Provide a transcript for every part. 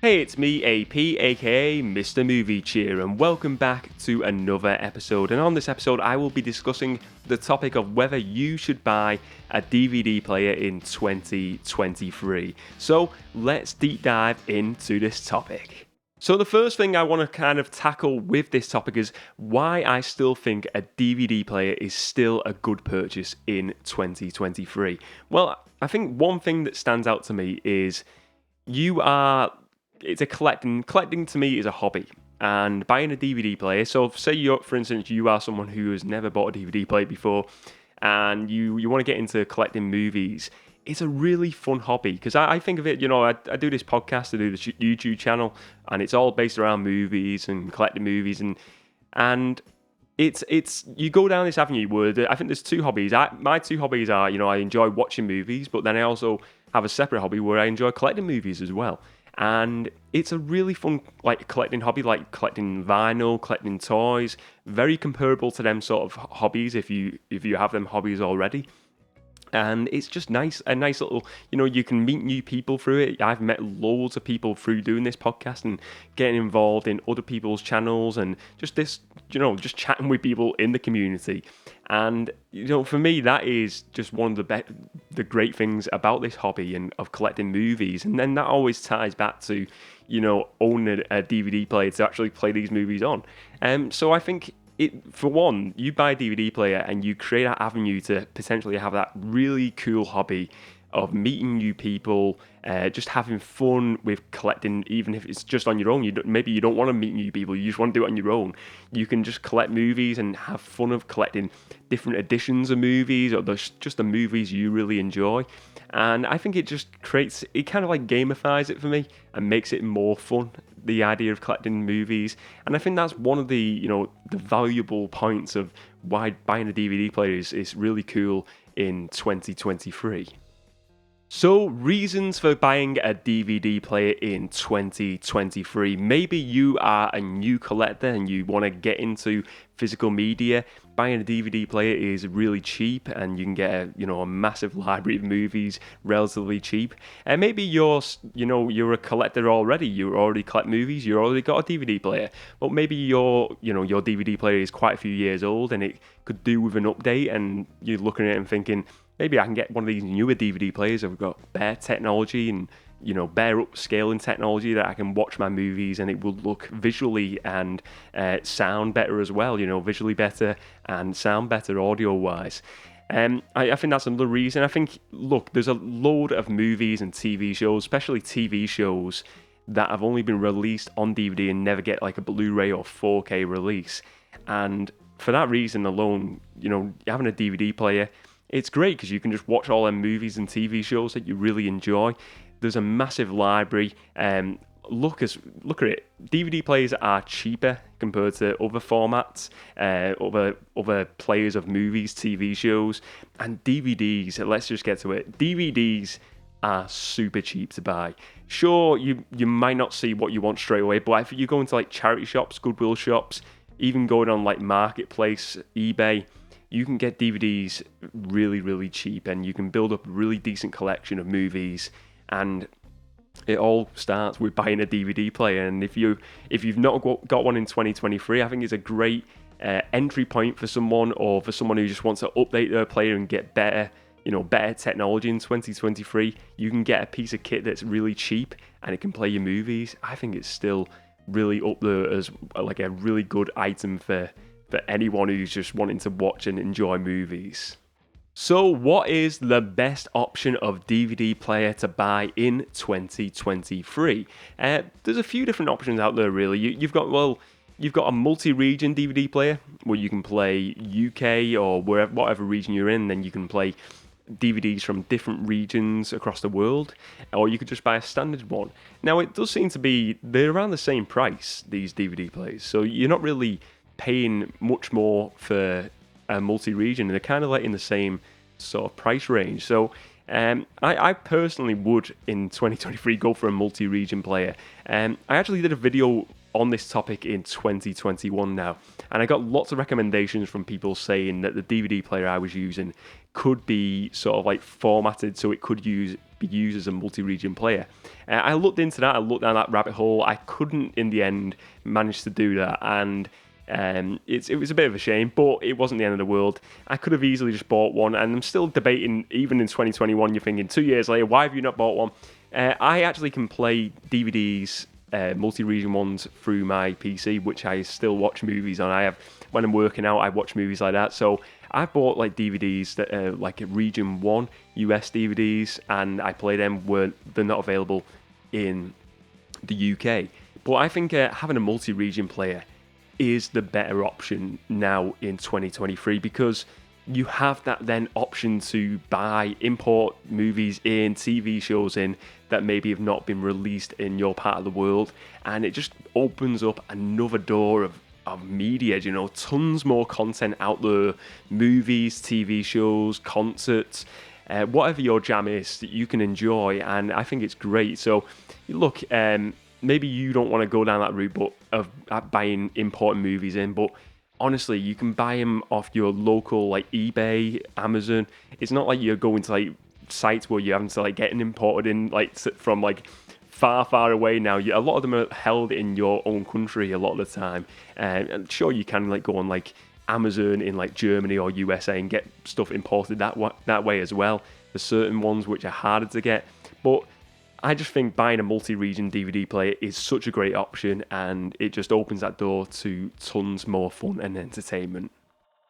Hey, it's me, AP, aka Mr. Movie Cheer, and welcome back to another episode. And on this episode, I will be discussing the topic of whether you should buy a DVD player in 2023. So let's deep dive into this topic. So the first thing I want to kind of tackle with this topic is why I still think a DVD player is still a good purchase in 2023. Well, I think one thing that stands out to me is it's a collecting to me is a hobby, and buying a DVD player. So say for instance, you are someone who has never bought a DVD player before, and you want to get into collecting movies. It's a really fun hobby because I think of it, I do this podcast, I do this YouTube channel, and it's all based around movies and collecting movies, and it's you go down this avenue where I think there's two hobbies. My two hobbies are, I enjoy watching movies, but then I also have a separate hobby where I enjoy collecting movies as well. And it's a really fun collecting hobby, like collecting vinyl, collecting toys, very comparable to them sort of hobbies if you have them hobbies already. And it's just a nice little, you can meet new people through it. I've met loads of people through doing this podcast and getting involved in other people's channels and just just chatting with people in the community. And, for me, that is just one of the great things about this hobby and of collecting movies. And then that always ties back to, owning a DVD player to actually play these movies on. So I think for one, you buy a DVD player and you create that avenue to potentially have that really cool hobby of meeting new people, just having fun with collecting, even if it's just on your own. Maybe you don't want to meet new people, you just want to do it on your own. You can just collect movies and have fun of collecting different editions of movies or just the movies you really enjoy. And I think it just it kind of like gamifies it for me and makes it more fun, the idea of collecting movies. And I think that's one of the, the valuable points of why buying a DVD player is really cool in 2023. So, reasons for buying a DVD player in 2023. Maybe you are a new collector and you want to get into physical media. Buying a DVD player is really cheap and you can get a massive library of movies relatively cheap. And maybe you're a collector already. You already collect movies. You already got a DVD player. But maybe your DVD player is quite a few years old and it could do with an update, and you're looking at it and thinking, maybe I can get one of these newer DVD players that have got better technology and, better upscaling technology that I can watch my movies and it will look visually and sound better as well, visually better and sound better audio-wise. I think that's another reason. I think, look, there's a load of movies and TV shows, especially TV shows, that have only been released on DVD and never get like a Blu-ray or 4K release. And for that reason alone, having a DVD player, it's great because you can just watch all them movies and TV shows that you really enjoy. There's a massive library. Look at it. DVD players are cheaper compared to other formats, other players of movies, TV shows, and DVDs. Let's just get to it. DVDs are super cheap to buy. Sure, you might not see what you want straight away, but if you go into like charity shops, Goodwill shops, even going on like Marketplace, eBay, you can get DVDs really, really cheap, and you can build up a really decent collection of movies. And it all starts with buying a DVD player. And if you've not got one in 2023, I think it's a great entry point for someone, or for someone who just wants to update their player and get better technology in 2023. You can get a piece of kit that's really cheap and it can play your movies. I think it's still really up there as like a really good item for anyone who's just wanting to watch and enjoy movies. So what is the best option of DVD player to buy in 2023? There's a few different options out there, really. You've got a multi-region DVD player where you can play UK or whatever region you're in, then you can play DVDs from different regions across the world, or you could just buy a standard one. Now, it does seem to be, they're around the same price, these DVD players, so you're not really paying much more for a multi-region. They're kind of like in the same sort of price range. So I personally would, in 2023, go for a multi-region player. I actually did a video on this topic in 2021 now, and I got lots of recommendations from people saying that the DVD player I was using could be sort of like formatted so it could be used as a multi-region player. I looked into that, I looked down that rabbit hole. I couldn't in the end manage to do that, and it was a bit of a shame, but it wasn't the end of the world. I could have easily just bought one, and I'm still debating, even in 2021, you're thinking 2 years later, why have you not bought one? I actually can play DVDs, multi-region ones, through my PC, which I still watch movies on. When I'm working out, I watch movies like that. So I bought like DVDs that are like a Region 1 US DVDs, and I play them where they're not available in the UK. But I think having a multi-region player is the better option now in 2023, because you have that then option to import movies in, TV shows in, that maybe have not been released in your part of the world, and it just opens up another door of media, tons more content out there, movies, TV shows, concerts, whatever your jam is that you can enjoy, and I think it's great. So look, maybe you don't want to go down that route of buying importing movies in, but honestly, you can buy them off your local like eBay, Amazon. It's not like you're going to like sites where you're having to like get them imported in like from like far away now. A lot of them are held in your own country a lot of the time. And sure, you can like go on like Amazon in like Germany or USA and get stuff imported that way as well. There's certain ones which are harder to get, but I just think buying a multi-region DVD player is such a great option, and it just opens that door to tons more fun and entertainment.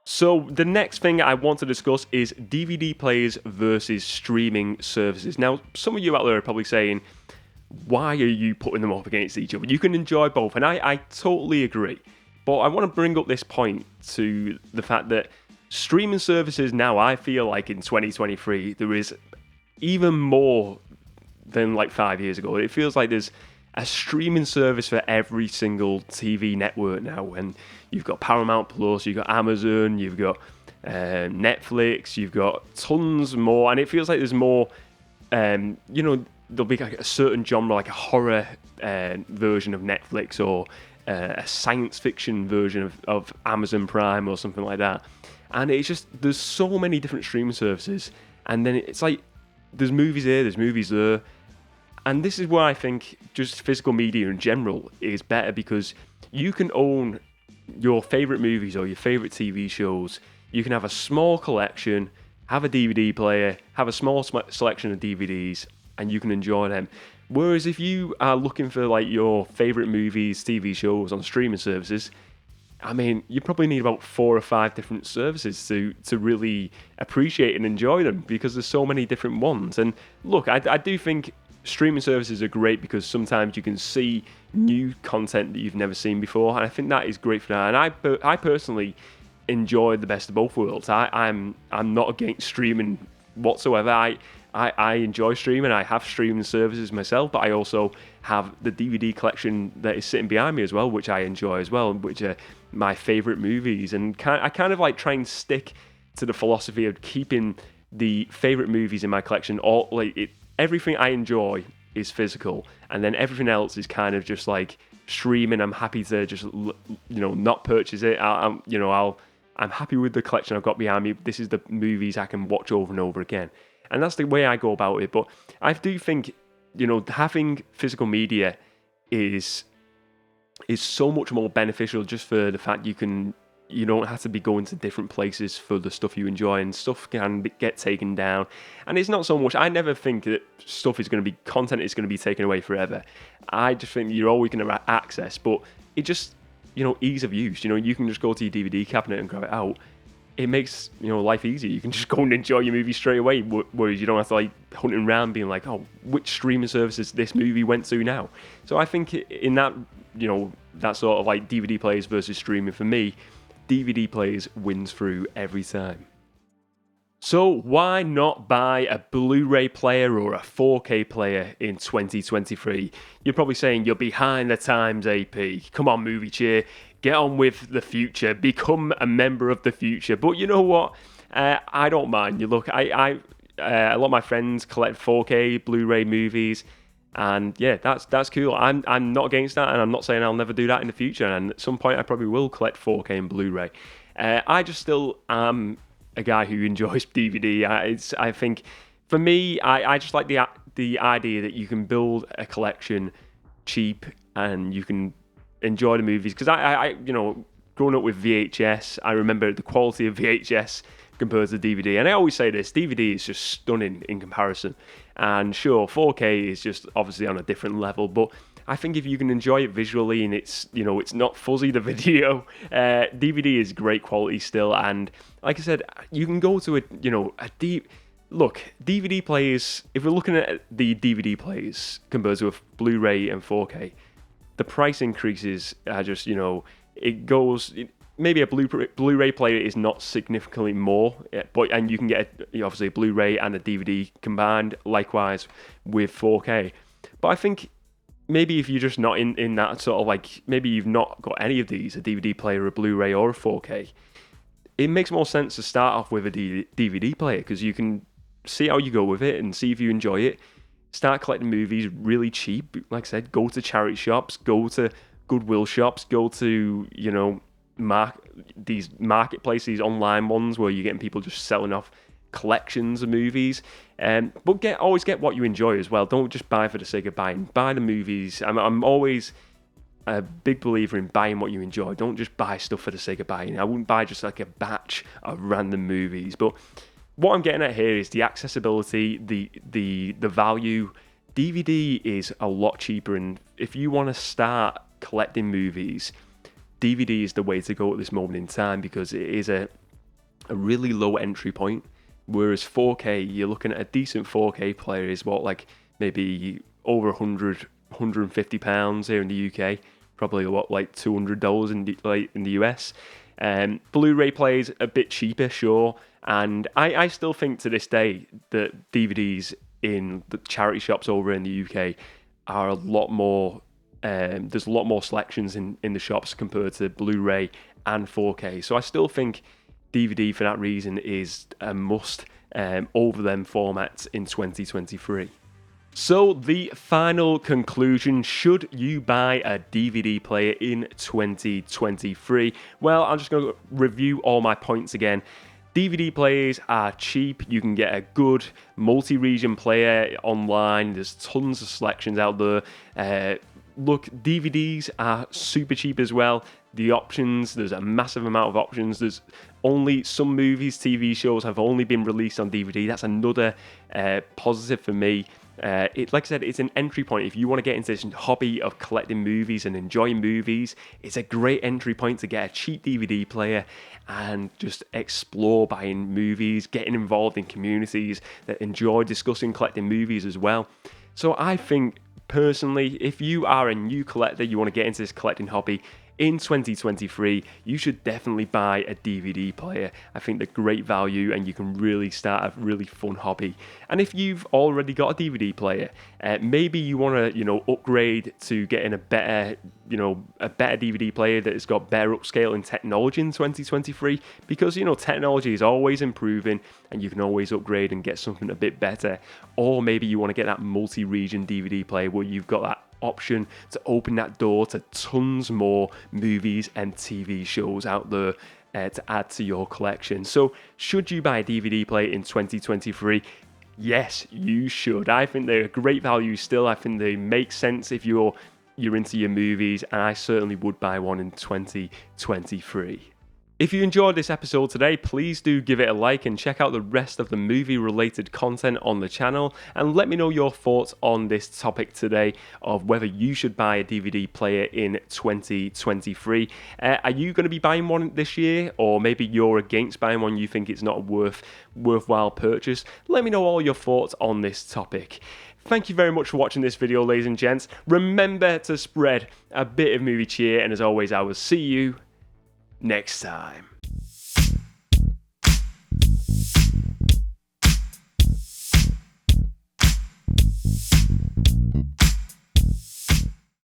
So the next thing I want to discuss is DVD players versus streaming services. Now, some of you out there are probably saying, why are you putting them up against each other? You can enjoy both, and I totally agree. But I want to bring up this point to the fact that streaming services now, I feel like in 2023, there is even more than like 5 years ago. It feels like there's a streaming service for every single TV network now, and you've got Paramount Plus, you've got Amazon, you've got Netflix, you've got tons more, and it feels like there's more. There'll be like a certain genre, like a horror version of Netflix, or a science fiction version of Amazon Prime or something like that. And it's just, there's so many different streaming services, and then it's like there's movies here, there's movies there. And this is where I think just physical media in general is better, because you can own your favourite movies or your favourite TV shows. You can have a small collection, have a DVD player, have a small selection of DVDs, and you can enjoy them. Whereas if you are looking for like your favourite movies, TV shows on streaming services, I mean, you probably need about 4 or 5 different services to really appreciate and enjoy them, because there's so many different ones. And look, I do think streaming services are great because sometimes you can see new content that you've never seen before, and I think that is great for that. And I personally enjoy the best of both worlds. I'm not against streaming whatsoever. I enjoy streaming. I have streaming services myself, but I also have the DVD collection that is sitting behind me as well, which I enjoy as well, which are my favourite movies. And I kind of like try and stick to the philosophy of keeping the favourite movies in my collection. Everything I enjoy is physical, and then everything else is kind of just like streaming. I'm happy to just not purchase it. I'm happy with the collection I've got behind me. This is the movies I can watch over and over again. And that's the way I go about it. But I do think, having physical media is so much more beneficial, just for the fact you don't have to be going to different places for the stuff you enjoy, and stuff can get taken down. And it's not so much, I never think that content is going to be taken away forever. I just think you're always going to have access, but it just, ease of use. You can just go to your DVD cabinet and grab it out. It makes life easier. You can just go and enjoy your movie straight away, whereas you don't have to like hunting around being like, oh, which streaming services this movie went to now. So I think in that that sort of like DVD players versus streaming, for me, DVD players wins through every time. So why not buy a Blu-ray player or a 4K player in 2023? You're probably saying you're behind the times, AP. Come on, Movie Cheer. Get on with the future. Become a member of the future. But you know what? I don't mind. You look, a lot of my friends collect 4K Blu-ray movies. And yeah, that's cool. I'm not against that, and I'm not saying I'll never do that in the future. And at some point, I probably will collect 4K and Blu-ray. I just still am a guy who enjoys DVD. I think for me, I just like the idea that you can build a collection cheap and you can enjoy the movies. Because I growing up with VHS, I remember the quality of VHS compared to DVD. And I always say this, DVD is just stunning in comparison. And sure, 4K is just obviously on a different level, but I think if you can enjoy it visually and it's not fuzzy, the video, DVD is great quality still. And like I said, you can go to look, DVD players, if we're looking at the DVD players compared to a Blu-ray and 4K, the price increases are just, maybe a Blu-ray player is not significantly more, and you can get obviously a Blu-ray and a DVD combined, likewise with 4K. But I think maybe if you're just not in that sort of like, maybe you've not got any of these, a DVD player, a Blu-ray or a 4K, it makes more sense to start off with a DVD player because you can see how you go with it and see if you enjoy it. Start collecting movies really cheap. Like I said, go to charity shops, go to Goodwill shops, go to, these marketplaces, these online ones where you're getting people just selling off collections of movies. But always get what you enjoy as well. Don't just buy for the sake of buying. Buy the movies. I'm always a big believer in buying what you enjoy. Don't just buy stuff for the sake of buying. I wouldn't buy just like a batch of random movies. But what I'm getting at here is the accessibility, the value. DVD is a lot cheaper, and if you want to start collecting movies, DVD is the way to go at this moment in time because it is a really low entry point. Whereas 4K, you're looking at a decent 4K player is maybe over £150 here in the UK, probably like $200 in the US. Blu-ray plays a bit cheaper, sure, and I still think to this day that DVDs in the charity shops over in the UK are a lot more. There's a lot more selections in the shops compared to Blu-ray and 4K. So I still think DVD for that reason is a must over them formats in 2023. So the final conclusion, should you buy a DVD player in 2023? Well, I'm just going to review all my points again. DVD players are cheap. You can get a good multi-region player online. There's tons of selections out there. Look, DVDs are super cheap as well. The options, there's a massive amount of options. There's only some movies, TV shows have only been released on DVD. That's another positive for me. Like I said, it's an entry point. If you want to get into this hobby of collecting movies and enjoying movies, it's a great entry point to get a cheap DVD player and just explore buying movies, getting involved in communities that enjoy discussing collecting movies as well. So I think, personally, if you are a new collector, you want to get into this collecting hobby, in 2023, you should definitely buy a DVD player. I think they're great value and you can really start a really fun hobby. And if you've already got a DVD player, maybe you want to, upgrade to getting a better DVD player that has got better upscaling technology in 2023, because, technology is always improving and you can always upgrade and get something a bit better. Or maybe you want to get that multi-region DVD player where you've got that option to open that door to tons more movies and TV shows out there to add to your collection. So should you buy a DVD player in 2023? Yes, you should. I think they're a great value still. I think they make sense if you're into your movies, and I certainly would buy one in 2023. If you enjoyed this episode today, please do give it a like and check out the rest of the movie-related content on the channel, and let me know your thoughts on this topic today of whether you should buy a DVD player in 2023. Are you going to be buying one this year, or maybe you're against buying one, you think it's not a worthwhile purchase? Let me know all your thoughts on this topic. Thank you very much for watching this video, ladies and gents. Remember to spread a bit of movie cheer, and as always, I will see you next time.